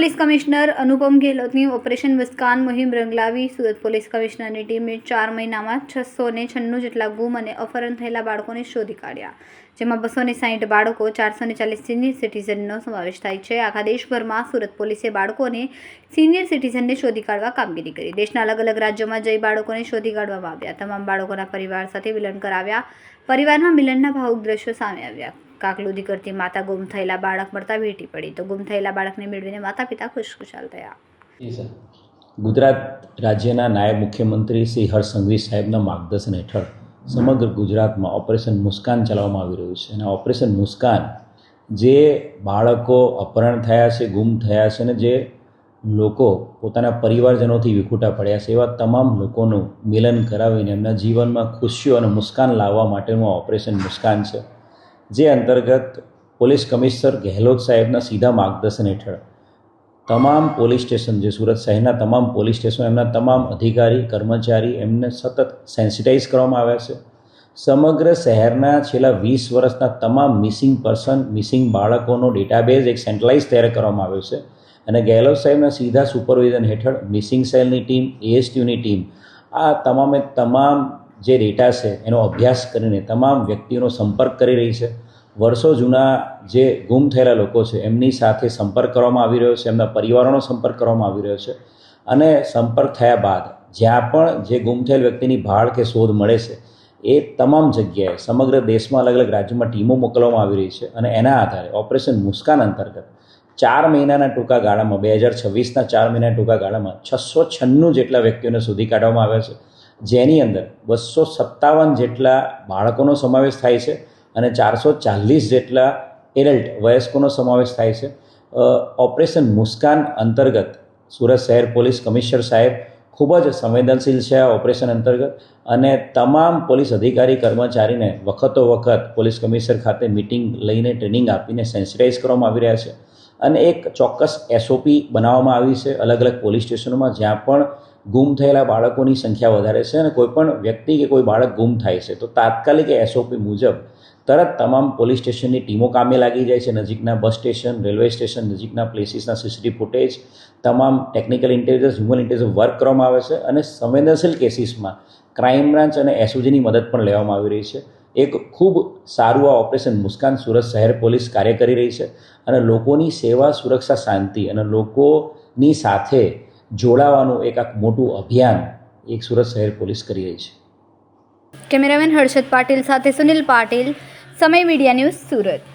Police commissioner અનુપમ ગેહલોતની operation મુસ્કાન મુહિમ રંગ લાવી. Surat police કમિશનરની ટીમે 4 મહિનામાં 696 જેટલા ગુમ અને અપહરણ થયેલા બાળકોને શોધી કાઢ્યા, જેમાં 260 બાળકો, 440 સિનિયર સિટીઝનનો સમાવેશ થાય છે. આખા દેશભરમાં સુરત પોલીસે બાળકોને સિનિયર સિટીઝનને શોધી કાઢવા કામગીરી કરી. દેશના અલગ અલગ રાજ્યોમાં જઈ બાળકોને શોધી કાઢવામાં આવ્યા. તમામ બાળકોના પરિવાર સાથે મિલન કરાવ્યા. પરિવારમાં મિલનના ભાવુક દ્રશ્યો સામે આવ્યા. કાકલુદી કરતી માતા ગુમ થયેલા બાળક મળતા ભેટી પડી, તો ગુમ થયેલા બાળકને મેળવીને માતા પિતા ખુશખુશાલ થયા. ગુજરાત રાજ્યના નાયબ મુખ્યમંત્રી શ્રી હર્ષ સંઘવી સાહેબના માર્ગદર્શન હેઠળ સમગ્ર ગુજરાતમાં ઓપરેશન મુસ્કાન ચલાવવામાં આવી રહ્યું છે. અને ઓપરેશન મુસ્કાન જે બાળકો અપહરણ થયા છે, ગુમ થયા છે અને જે લોકો પોતાના પરિવારજનોથી વિખૂટા પડ્યા છે, એવા તમામ લોકોનું મિલન કરાવીને એમના જીવનમાં ખુશીઓ અને મુસ્કાન લાવવા માટેનું ઓપરેશન મુસ્કાન છે. જે અંતર્ગત પોલીસ કમિશનર ગેહલોત સાહેબના સીધા માર્ગદર્શન હેઠળ તમામ પોલીસ સ્ટેશન, જે સુરત શહેરના તમામ પોલીસ સ્ટેશન, એમના તમામ અધિકારી કર્મચારી એમને સતત સેન્સિટાઇઝ કરવામાં આવ્યા છે. સમગ્ર શહેરના છેલ્લા 20 વર્ષના તમામ મિસિંગ પર્સન, મિસિંગ બાળકોનો ડેટાબેઝ એક સેન્ટ્રલાઇઝ તૈયાર કરવામાં આવ્યો છે. અને ગેહલોત સાહેબના સીધા સુપરવિઝન હેઠળ મિસિંગ સેલની ટીમ, ASTUની ટીમ આ તમામ જે ડેટા છે એનો અભ્યાસ કરીને તમામ વ્યક્તિઓનો સંપર્ક કરી રહી છે. વર્ષો જૂના જે ગુમ થયેલા લોકો છે એમની સાથે સંપર્ક કરવામાં આવી રહ્યો છે, એમના પરિવારોનો સંપર્ક કરવામાં આવી રહ્યો છે. અને સંપર્ક થયા બાદ જ્યાં પણ જે ગુમ થયેલ વ્યક્તિની ભાળ કે શોધ મળે છે એ તમામ જગ્યાએ સમગ્ર દેશમાં અલગ અલગ રાજ્યોમાં ટીમો મોકલવામાં આવી રહી છે. અને એના આધારે ઓપરેશન મુસ્કાન અંતર્ગત 4 મહિનાના ટૂંકા ગાળામાં, 2026ના 4 મહિનાના ટૂંકા ગાળામાં 696 જેટલા વ્યક્તિઓને શોધી કાઢવામાં આવ્યા છે, જેની અંદર 257 જેટલા બાળકોનો સમાવેશ થાય છે અને 440 જેટલા એડલ્ટ વયસ્કોનો સમાવેશ થાય છે. ઓપરેશન મુસ્કાન અંતર્ગત સુરત શહેર પોલીસ કમિશનર સાહેબ ખૂબ જ સંવેદનશીલ છે આ ઓપરેશન અંતર્ગત. અને તમામ પોલીસ અધિકારી કર્મચારીને વખતો વખત પોલીસ કમિશનર ખાતે મિટિંગ લઈને ટ્રેનિંગ આપીને સેન્સિટાઇઝ કરવામાં આવી રહ્યા છે. અને એક ચોક્કસ SOP બનાવવામાં આવી છે અલગ અલગ પોલીસ સ્ટેશનોમાં, જ્યાં પણ ગુમ થયેલા બાળકોની સંખ્યા વધારે છે અને કોઈ પણ વ્યક્તિ કે કોઈ બાળક ગુમ થાય છે તો તાત્કાલિક SOP મુજબ તરત તમામ પોલીસ સ્ટેશનની ટીમો કામે લાગી જાય છે. નજીકના બસ સ્ટેશન, રેલવે સ્ટેશન, નજીકના પ્લેસીસના CCTV ફૂટેજ, તમામ technical intelligence, human intelligence work કરવામાં આવે છે. અને સંવેદનશીલ કેસીસમાં ક્રાઇમ બ્રાન્ચ અને SOGની મદદ પણ લેવામાં આવી રહી છે. એક ખૂબ સારું આ ઓપરેશન મુસ્કાન સુરત શહેર પોલીસ કાર્ય કરી રહી છે. અને લોકોની સેવા, સુરક્ષા, શાંતિ અને લોકોની સાથે જોડાવાનું એક મોટું અભિયાન એક સુરત શહેર પોલીસ કરી રહી છે. કેમેરામેન હર્ષદ પાટીલ સાથે સુનિલ પાટીલ, સમય મીડિયા ન્યૂઝ, સુરત.